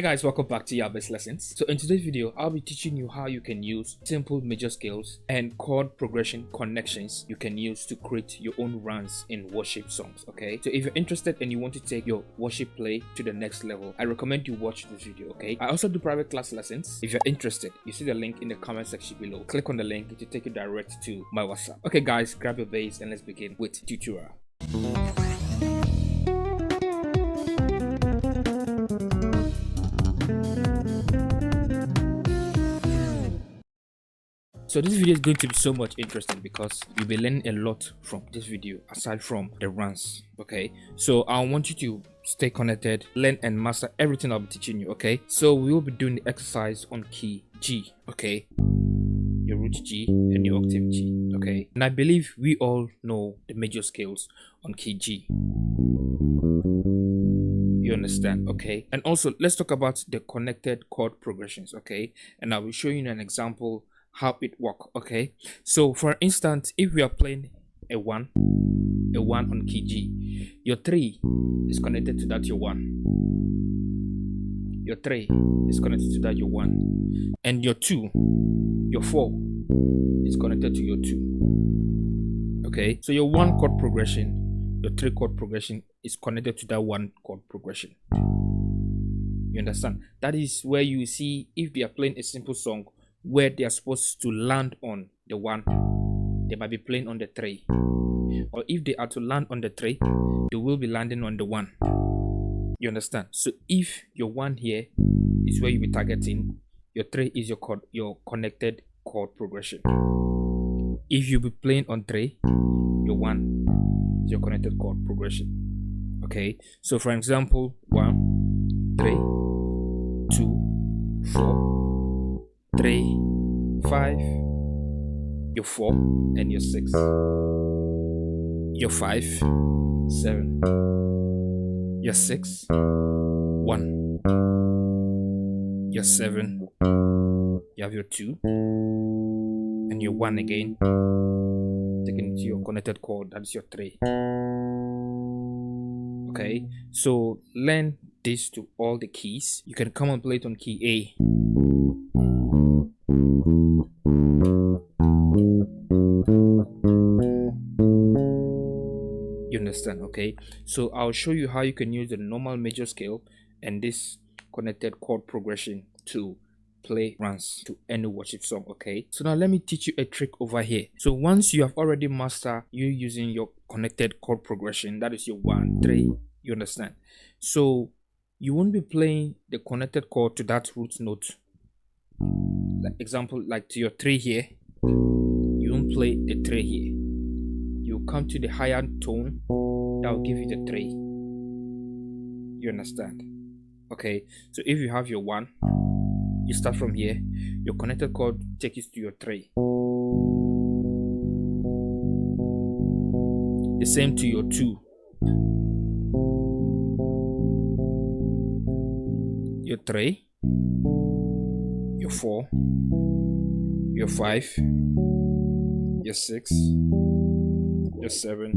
Hey guys, welcome back to your best lessons. So in today's video, I'll be teaching you how you can use simple major scales and chord progression connections you can use to create your own runs in worship songs. Okay, so if you're interested and you want to take your worship play to the next level, I recommend you watch this video. Okay, I also do private class lessons. If you're interested, you see the link in the comment section below. Click on the link to take you direct to my WhatsApp. Okay guys, grab your bass and let's begin with tutorial. So this video is going to be so much interesting because you'll be learning a lot from this video aside from the runs. Okay, so I want you to stay connected, learn and master everything I'll be teaching you. Okay, so we will be doing the exercise on key G. Okay, your root G and your octave G. Okay, and I believe we all know the major scales on key G. You understand? Okay, and also let's talk about the connected chord progressions. Okay, and I will show you an example how it work. Okay, so for instance, if we are playing a one on key G, your 3 is connected to that your 1, your 3 is connected to that your 1, and your 2, your 4 is connected to your 2. Okay, so your 1 chord progression, your 3 chord progression is connected to that 1 chord progression. You understand? That is where you see if they are playing a simple song where they are supposed to land on the 1, they might be playing on the 3, or if they are to land on the 3, they will be landing on the 1. You understand? So if your 1 here is where you be targeting, your 3 is your connected chord progression. If you be playing on 3, your 1 is your connected chord progression. Okay, so for example, 1, 3, 2, 4, 3, 5, your 4 and your 6, your 5, 7, your 6, 1, your 7, you have your 2 and your 1 again, taken to your connected chord, that's your 3. Okay, so learn this to all the keys. You can come and play it on key A. You understand? Okay, so I'll show you how you can use the normal major scale and this connected chord progression to play runs to any worship song. Okay, so now let me teach you a trick over here. So once you have already mastered you using your connected chord progression, that is your 1, 3, you understand? So you won't be playing the connected chord to that root note. Like example, like to your 3 here, you won't play the 3 here. You come to the higher tone that will give you the 3. You understand? Okay, so if you have your 1, you start from here, your connected chord takes you to your 3. The same to your 2, your 3, your 4, your 5, your 6, your 7,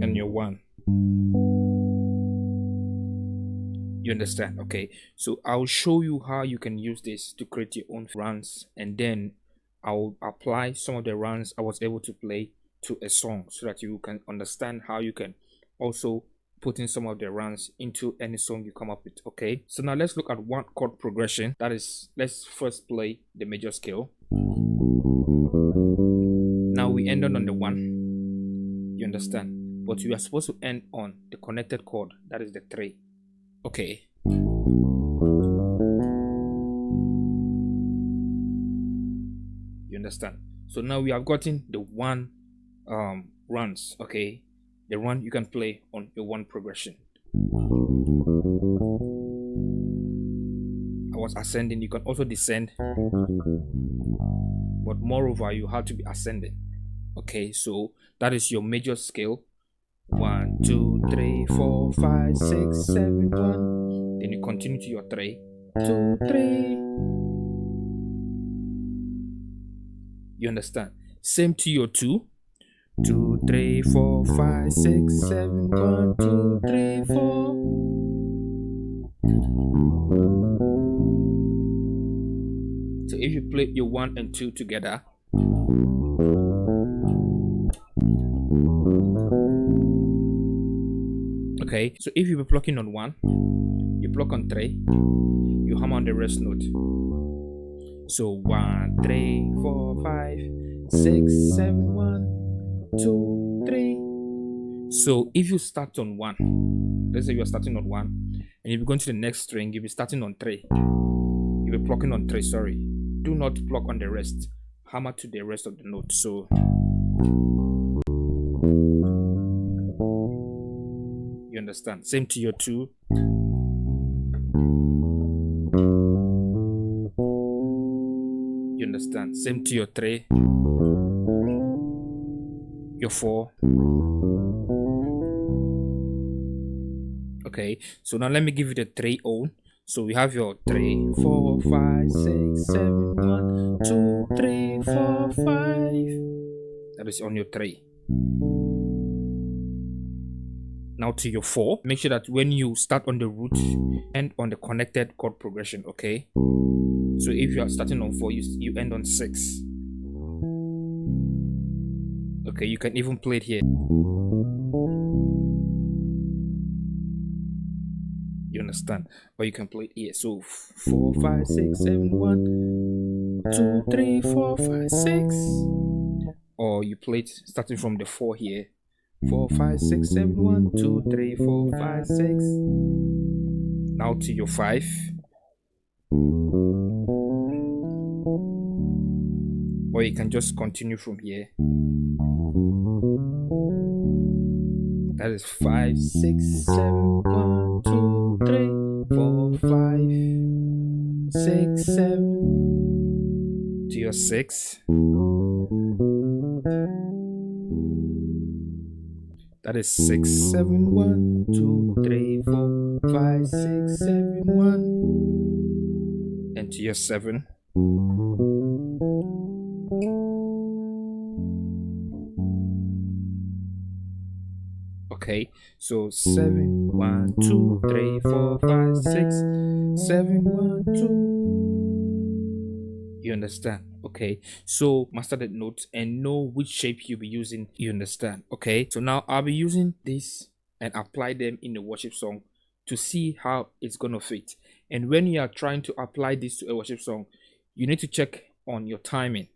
and your 1. You understand? Okay, so I'll show you how you can use this to create your own runs, and then I'll apply some of the runs I was able to play to a song so that you can understand how you can also put in some of the runs into any song you come up with. Okay, so now let's look at 1 chord progression. That is, let's first play the major scale. Now we end on the 1. You understand? But we are supposed to end on the connected chord, that is the 3. Okay, you understand? So now we have gotten the 1 runs. Okay, the run you can play on your 1 progression. I was ascending, you can also descend, but moreover you have to be ascending. Okay, so that is your major scale. 1, 2, 3, 4, 5, 6, 7, 1. Then you continue to your 3, 2, 3. You understand? Same to your 2. 2, 3, 4, 5, 6, 7, 1, 2, 3, 4. So if you play your 1 and 2 together, okay, so if you be plucking on 1, you pluck on 3, you hum on the rest note. So 1, 3, 4, 5, 6, 7, 1, 2, 3. So if you start on 1, let's say you're starting on 1, and if you go into the next string, you'll be starting on 3. You'll be plucking on 3, sorry. Do not pluck on the rest. Hammer to the rest of the note. So you understand? Same to your 2. You understand? Same to your 3. Your 4. Okay, so now let me give you the 3 own. So we have your 3, 4, 5, 6, 7, 1, 2, 3, 4, 5. That is on your 3. Now to your 4, make sure that when you start on the root, end on the connected chord progression, okay? So if you are starting on 4, you end on 6. Okay, you can even play it here. You understand? Or you can play it here. So 4, 5, 6, 7, 1, 2, 3, 4, 5, 6. Or you play it starting from the 4 here. 4, 5, 6, 7, 1, 2, 3, 4, 5, 6. Now to your 5. Or you can just continue from here. That is 5, 6, 7, 1, 2, 3, 4, 5, 6, 7. To your 6. That is 6, 7, 1, 2, 3, 4, 5, 6, 7, 1. And to your 7. Okay, so 7, 1, 2, 3, 4, 5, 6, 7, 1, 2. You understand? Okay, so master the notes and know which shape you'll be using. You understand? Okay, so now I'll be using this and apply them in the worship song to see how it's gonna fit. And when you are trying to apply this to a worship song, you need to check on your timing.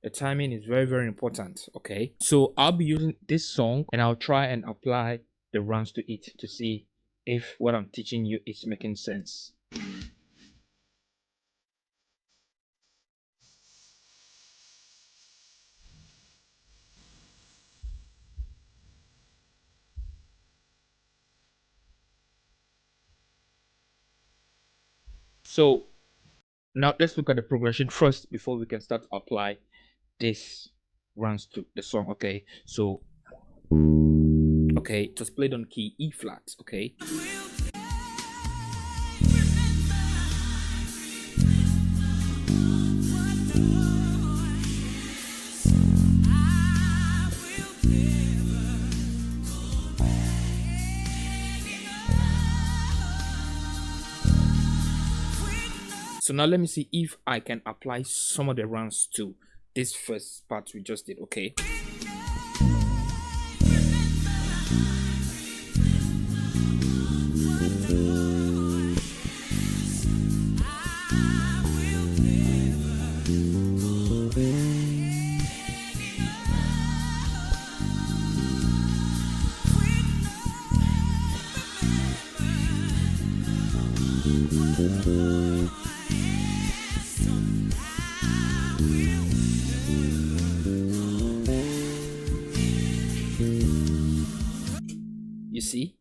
The timing is very, very important. Okay, so I'll be using this song and I'll try and apply the runs to it to see if what I'm teaching you is making sense. So now let's look at the progression first before we can start to apply this runs to the song. Okay, so okay, it was played on key E flat. Okay, so now let me see if I can apply some of the runs to this first part we just did. Okay, you see,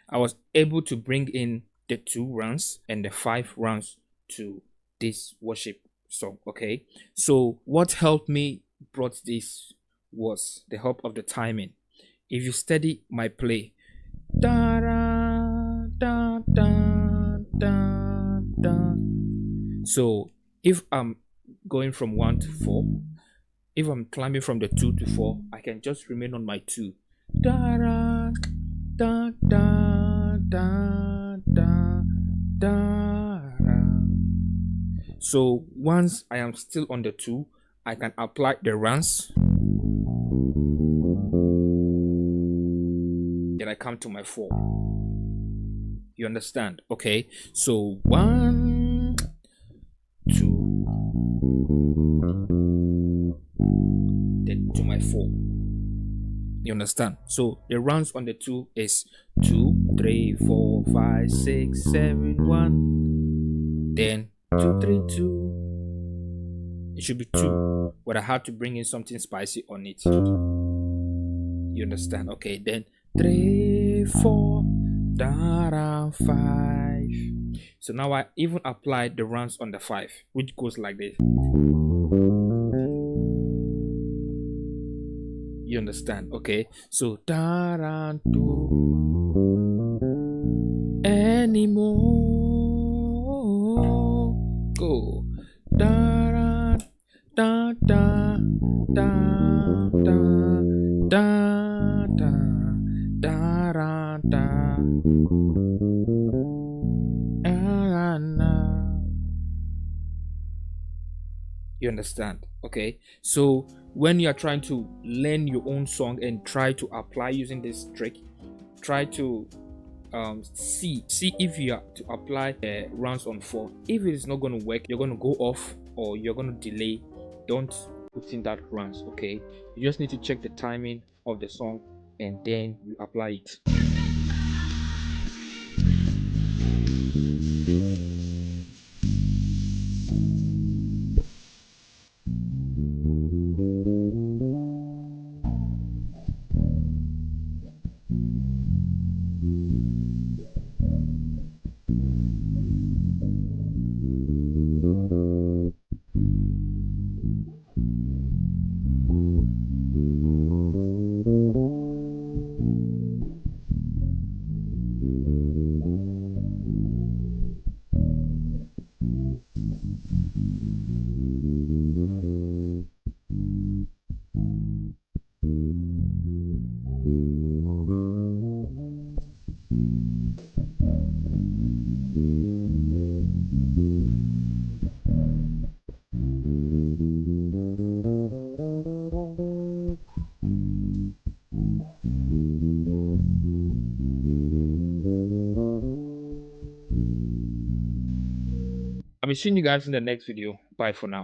I was able to bring in the 2 runs and the 5 runs to this worship song. Okay, so what helped me brought this was the help of the timing. If you study my play, da da da da da da. So if I'm going from 1 to 4, if I'm climbing from the 2 to 4, I can just remain on my 2. Da da da da da da. da, da. So once I am still on the 2, I can apply the runs. Then I come to my 4. You understand? Okay. So 1, 2, then to my 4. You understand? So the rounds on the 2 is 2, 3, 4, 5, 6, 7, 1. Then 2, 3, 2. It should be 2, but I had to bring in something spicy on it. You understand? Okay. Then 3, 4, da, da, 5. So now I even applied the rounds on the 5, which goes like this. You understand? Okay. So da, da, do anymore. Go da, da, da, da, da, da, da, da, da, da, da. You understand? Okay. So when you are trying to learn your own song and try to apply using this trick, try to see if you are to apply rounds on 4. If it is not going to work, you're going to go off or you're going to delay. Don't put in that rounds. Okay. You just need to check the timing of the song and then you apply it. I'll be seeing you guys in the next video. Bye for now.